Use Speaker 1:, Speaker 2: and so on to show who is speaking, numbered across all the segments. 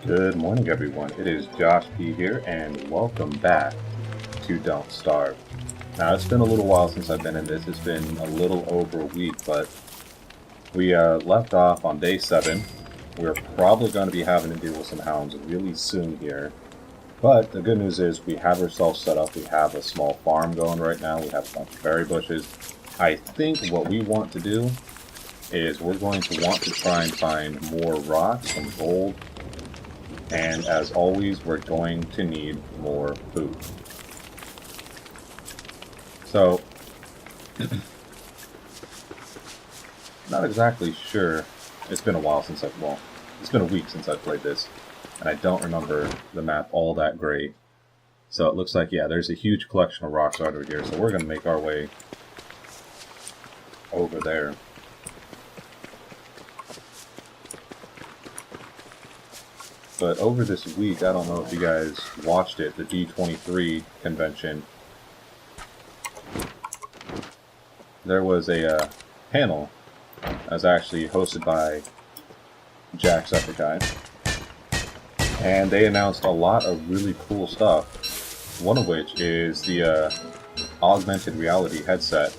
Speaker 1: Good morning, everyone. It is Josh P here, and welcome back to Don't Starve. Now, it's been a little while since I've been in this. It's been a little over a week, but we left off on day 7. We're probably going to be having to deal with some hounds really soon here. But the good news is we have ourselves set up. We have a small farm going right now. We have a bunch of berry bushes. I think what we want to do is we're going to want to try and find more rocks, some gold, and as always, we're going to need more food. So, not exactly sure. It's been a while since it's been a week since I've played this, and I don't remember the map all that great. So it looks like, yeah, there's a huge collection of rocks right over here, so we're going to make our way over there. But over this week, I don't know if you guys watched it, the D23 convention. There was a panel that was actually hosted by Jacksepticeye, and they announced a lot of really cool stuff. One of which is the augmented reality headset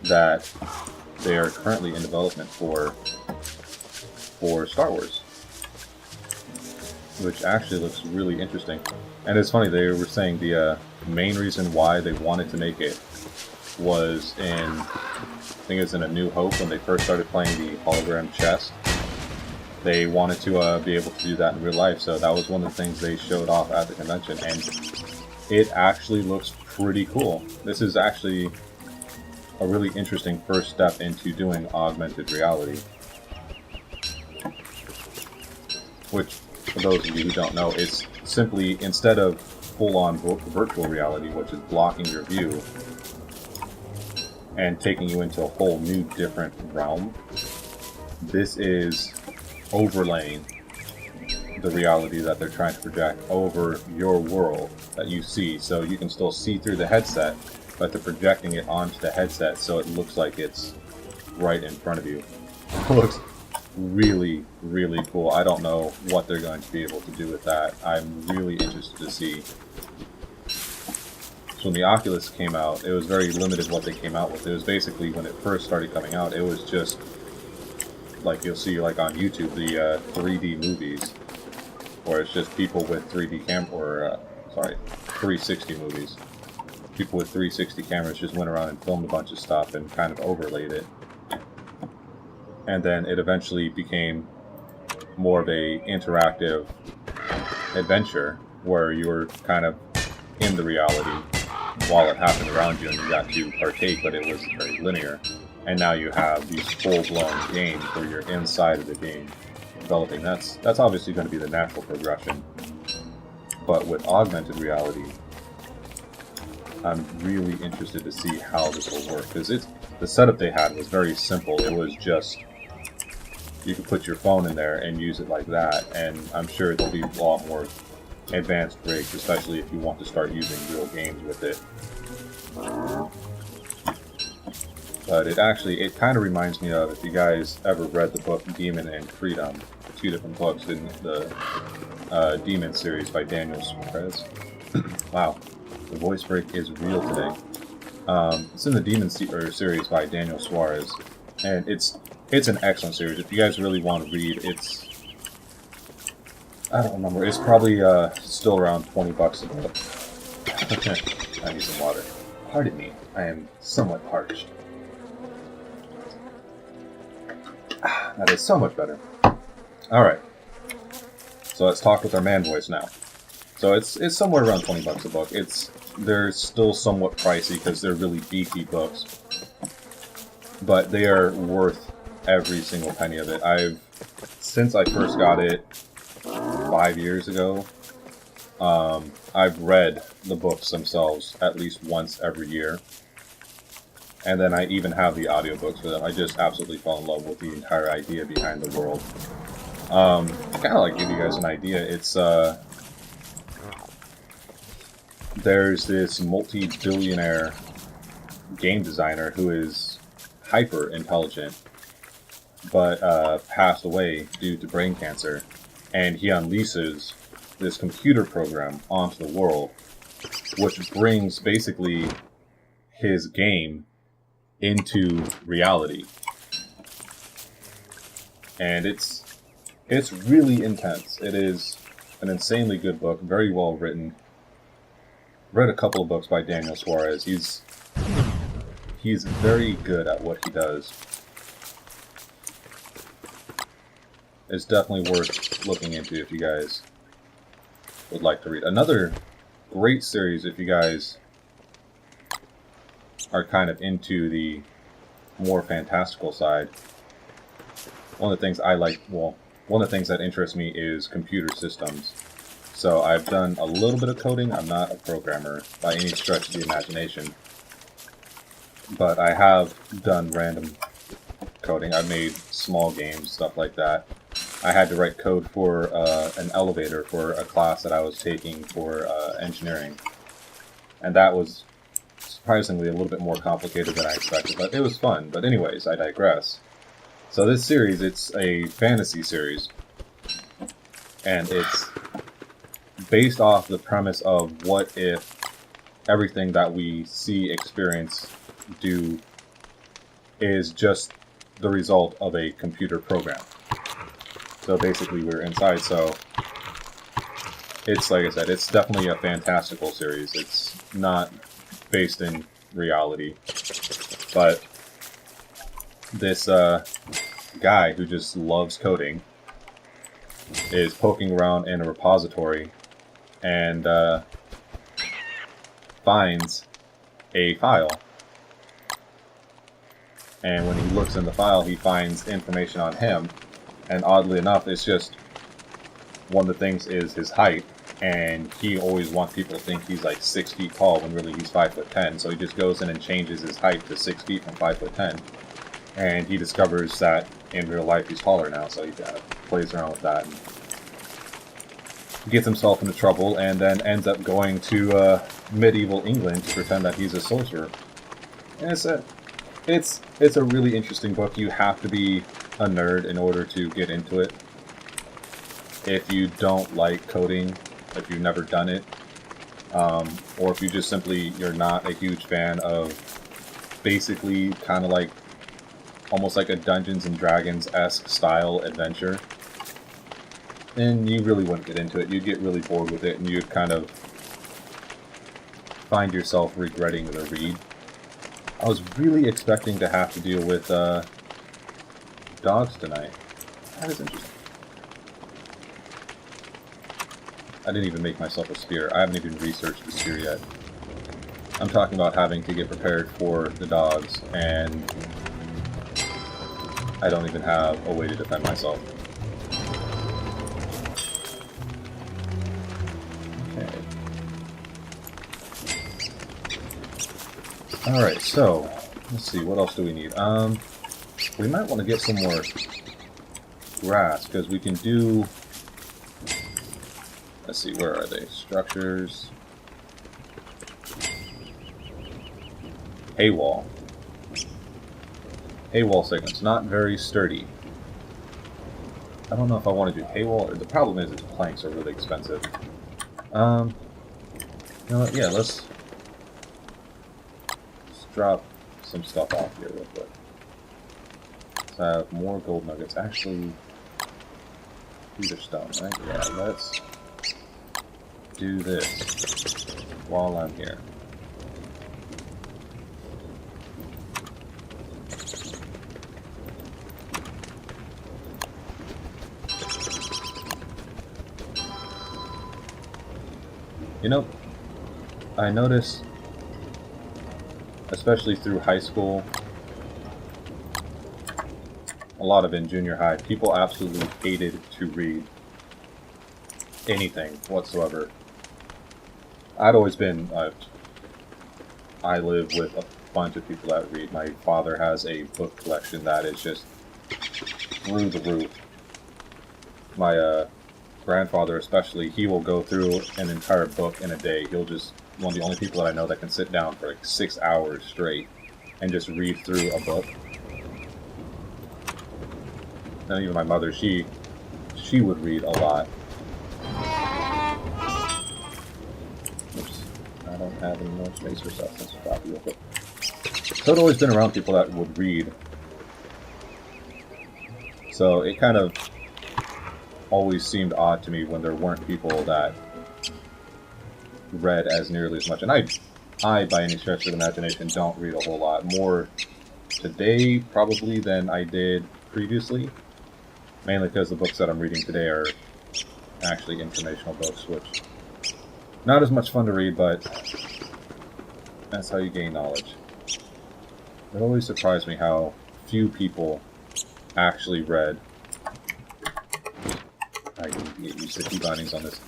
Speaker 1: that they are currently in development for Star Wars, which actually looks really interesting. And it's funny, they were saying the main reason why they wanted to make it was I think it was in A New Hope when they first started playing the hologram chess. They wanted to be able to do that in real life, so that was one of the things they showed off at the convention, and it actually looks pretty cool. This is actually a really interesting first step into doing augmented reality, which, for those of you who don't know, it's simply, instead of full-on virtual reality, which is blocking your view and taking you into a whole new different realm, this is overlaying the reality that they're trying to project over your world that you see. So you can still see through the headset, but they're projecting it onto the headset so it looks like it's right in front of you. It looks really, really cool. I don't know what they're going to be able to do with that. I'm really interested to see. So when the Oculus came out, it was very limited what they came out with. It was basically, when it first started coming out, it was just like you'll see like on YouTube, the 3D movies, where it's just people with 360 movies. People with 360 cameras just went around and filmed a bunch of stuff and kind of overlaid it. And then it eventually became more of a interactive adventure where you were kind of in the reality while it happened around you and you got to partake, but it was very linear. And now you have these full-blown games where you're inside of the game developing. That's obviously going to be the natural progression. But with augmented reality, I'm really interested to see how this will work, because the setup they had was very simple. It was just, you could put your phone in there and use it like that, and I'm sure there'll be a lot more advanced rigs, especially if you want to start using real games with it. But it kind of reminds me of, if you guys ever read the book Demon and Freedom, the two different books in the Demon series by Daniel Suarez. Wow, the voice break is real today. It's in the Demon series by Daniel Suarez, and it's an excellent series. If you guys really want to read, I don't remember, it's probably still around $20 a book. I need some water. Pardon me, I am somewhat parched. That is so much better. Alright. So let's talk with our man voice now. So it's somewhere around $20 a book. They're still somewhat pricey because they're really beefy books, but they are worth every single penny of it. Since I first got it 5 years ago, I've read the books themselves at least once every year. And then I even have the audiobooks for them. I just absolutely fell in love with the entire idea behind the world. Kind of like give you guys an idea. It's there's this multi-billionaire game designer who is hyper intelligent, but passed away due to brain cancer. and he unleashes this computer program onto the world, which brings basically his game into reality. And it's really intense. It is an insanely good book, very well written. Read a couple of books by Daniel Suarez. He's very good at what he does. It's definitely worth looking into if you guys would like to read. Another great series if you guys are kind of into the more fantastical side. One of the things I like, well, one of the things that interests me is computer systems. So I've done a little bit of coding. I'm not a programmer by any stretch of the imagination. But I have done random coding. I've made small games, stuff like that. I had to write code for an elevator for a class that I was taking for engineering. And that was surprisingly a little bit more complicated than I expected, but it was fun. But anyways, I digress. So this series, it's a fantasy series. And it's based off the premise of what if everything that we see, experience, do is just the result of a computer program. So basically we're inside, so it's, like I said, it's definitely a fantastical series. It's not based in reality. But this guy who just loves coding is poking around in a repository and finds a file. And when he looks in the file, he finds information on him. And oddly enough, it's just one of the things is his height. And he always wants people to think he's like 6 feet tall when really he's 5'10". So he just goes in and changes his height to 6 feet from 5'10". And he discovers that in real life he's taller now. So he plays around with that. And gets himself into trouble and then ends up going to medieval England to pretend that he's a sorcerer. And it's a really interesting book. You have to be a nerd in order to get into it. If you don't like coding, if you've never done it, or if you just simply, you're not a huge fan of basically kind of like, almost like a Dungeons and Dragons-esque style adventure, then you really wouldn't get into it. You'd get really bored with it, and you'd kind of find yourself regretting the read. I was really expecting to have to deal with dogs tonight. That is interesting. I didn't even make myself a spear. I haven't even researched the spear yet. I'm talking about having to get prepared for the dogs, and I don't even have a way to defend myself. Alright, so, let's see, what else do we need? We might want to get some more grass, because we can do... Let's see, where are they? Structures... Hay wall. Hay wall segments, not very sturdy. I don't know if I want to do hay wall, or the problem is planks are really expensive. You know what, yeah, let's drop some stuff off here real quick. Let's have more gold nuggets. Actually, these are stone, right? Yeah, let's do this while I'm here. You know, I noticed, especially through high school, a lot of in junior high, people absolutely hated to read anything whatsoever. I'd always been, I live with a bunch of people that read. My father has a book collection that is just through the roof. My grandfather especially, he will go through an entire book in a day. He'll just, one of the only people that I know that can sit down for like 6 hours straight and just read through a book. And even my mother, she she would read a lot. Oops, I don't have any more space for stuff. Let's drop real quick. So I'd always been around people that would read. So it kind of always seemed odd to me when there weren't people that read as nearly as much. And I, by any stretch of the imagination, don't read a whole lot. More today, probably, than I did previously. Mainly because the books that I'm reading today are actually informational books, which not as much fun to read, but that's how you gain knowledge. It always surprised me how few people actually read. I can get used to key bindings on this.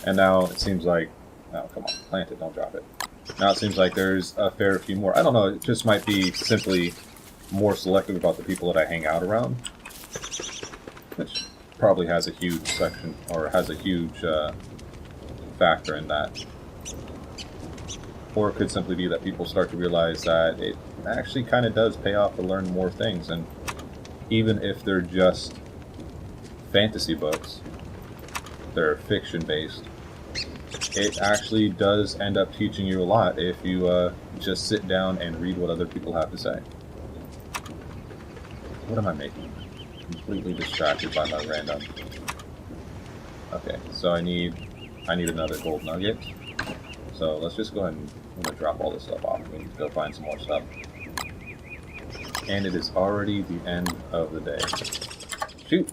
Speaker 1: And now it seems like, oh, come on, plant it, don't drop it. Now it seems like there's a fair few more. I don't know, it just might be simply more selective about the people that I hang out around, which probably has a huge section, or has a huge factor in that. Or it could simply be that people start to realize that it actually kind of does pay off to learn more things, and even if they're just fantasy books, they're fiction-based, it actually does end up teaching you a lot if you just sit down and read what other people have to say. What am I making? Completely distracted by my random. Okay, so I need another gold nugget. So let's just go ahead and I'm gonna drop all this stuff off. We need to go find some more stuff. And it is already the end of the day. Shoot!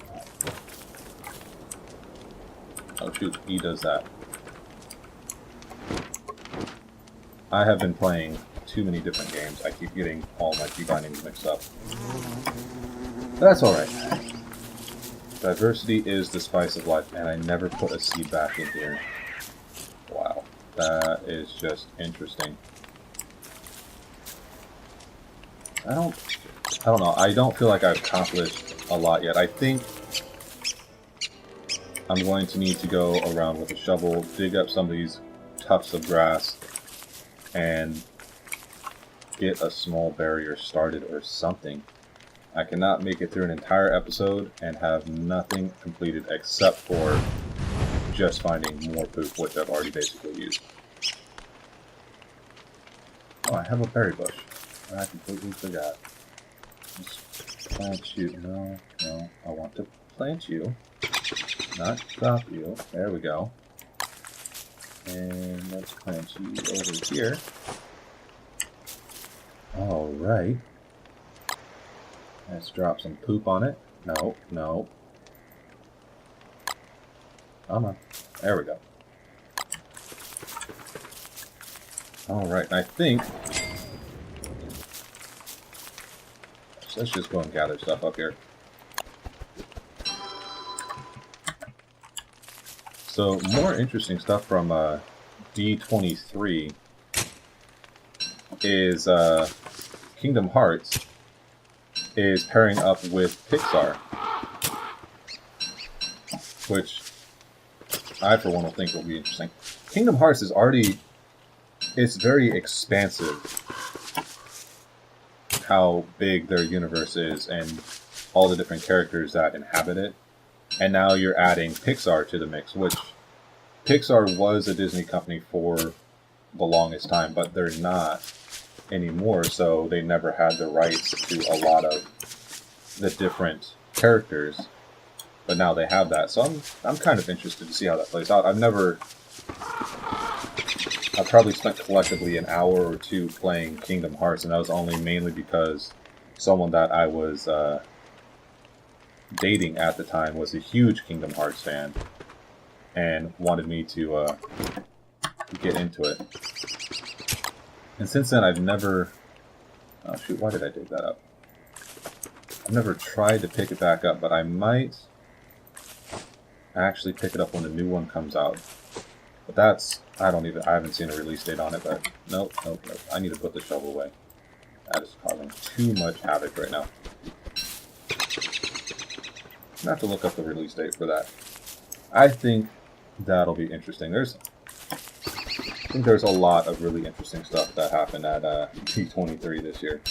Speaker 1: Oh shoot, E does that. I have been playing too many different games. I keep getting all my key bindings mixed up. That's alright. Diversity is the spice of life, and I never put a seed back in here. Wow. That is just interesting. I don't know. I don't feel like I've accomplished a lot yet. I think I'm going to need to go around with a shovel, dig up some of these tufts of grass, and get a small barrier started or something. I cannot make it through an entire episode and have nothing completed except for just finding more poop, which I've already basically used. Oh, I have a berry bush. I completely forgot. Just plant you. No, I want to plant you, not drop you. There we go. And let's plant you over here. Alright. Let's drop some poop on it. No. Come on. There we go. Alright, I think... let's just go and gather stuff up here. So, more interesting stuff from D23 is Kingdom Hearts is pairing up with Pixar, which I, for one, will think will be interesting. Kingdom Hearts is already... it's very expansive how big their universe is and all the different characters that inhabit it. And now you're adding Pixar to the mix, which Pixar was a Disney company for the longest time, but they're not anymore, so they never had the rights to a lot of the different characters. But now they have that, so I'm kind of interested to see how that plays out. I've probably spent collectively an hour or two playing Kingdom Hearts, and that was only mainly because someone that I was dating at the time was a huge Kingdom Hearts fan and wanted me to get into it. And since then, I've never... oh shoot, why did I dig that up? I've never tried to pick it back up, but I might actually pick it up when the new one comes out. But that's... I haven't seen a release date on it, but nope. I need to put the shovel away. That is causing too much havoc right now. I'm gonna have to look up the release date for that. I think that'll be interesting. I think there's a lot of really interesting stuff that happened at D23 this year.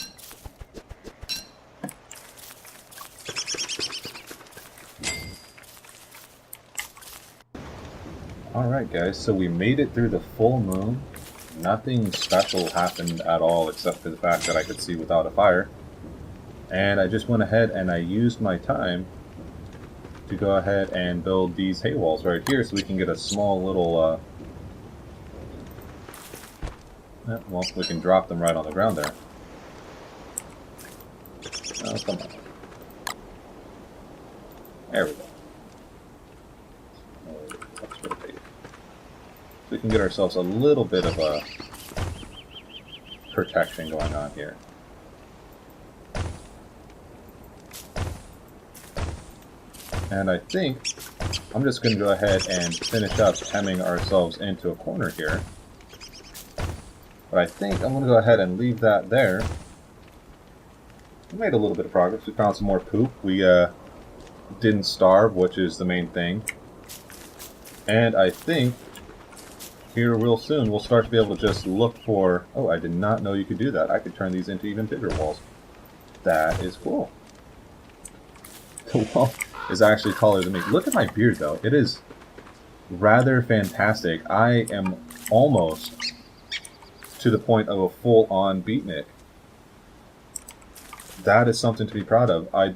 Speaker 1: Alright guys, so we made it through the full moon. Nothing special happened at all except for the fact that I could see without a fire. And I just went ahead and I used my time to go ahead and build these hay walls right here so we can get a small little, well, we can drop them right on the ground there. Oh, come on. There we go. Let's rotate. So we can get ourselves a little bit of a protection going on here. And I think I'm just going to go ahead and finish up hemming ourselves into a corner here. But I think I'm going to go ahead and leave that there. We made a little bit of progress. We found some more poop. We didn't starve, which is the main thing. And I think here real soon we'll start to be able to just look for... Oh, I did not know you could do that. I could turn these into even bigger walls. That is cool. The wall is actually taller than me. Look at my beard, though. It is rather fantastic. I am almost to the point of a full-on beatnik. That is something to be proud of. I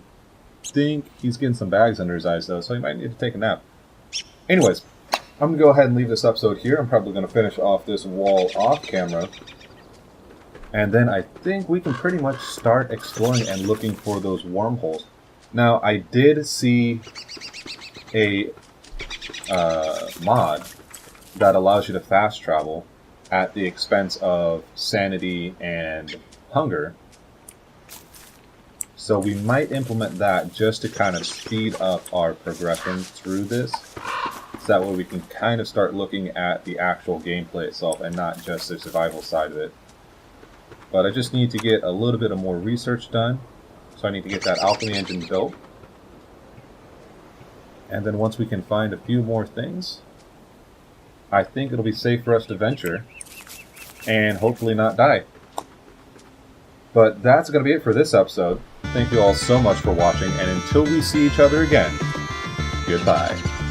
Speaker 1: think he's getting some bags under his eyes, though, so he might need to take a nap. Anyways, I'm going to go ahead and leave this episode here. I'm probably going to finish off this wall off camera. And then I think we can pretty much start exploring and looking for those wormholes. Now, I did see a mod that allows you to fast travel at the expense of sanity and hunger. So we might implement that just to kind of speed up our progression through this. So that way we can kind of start looking at the actual gameplay itself and not just the survival side of it. But I just need to get a little bit of more research done. So I need to get that alchemy engine built. And then once we can find a few more things, I think it'll be safe for us to venture and hopefully not die. But that's going to be it for this episode. Thank you all so much for watching, and until we see each other again, goodbye.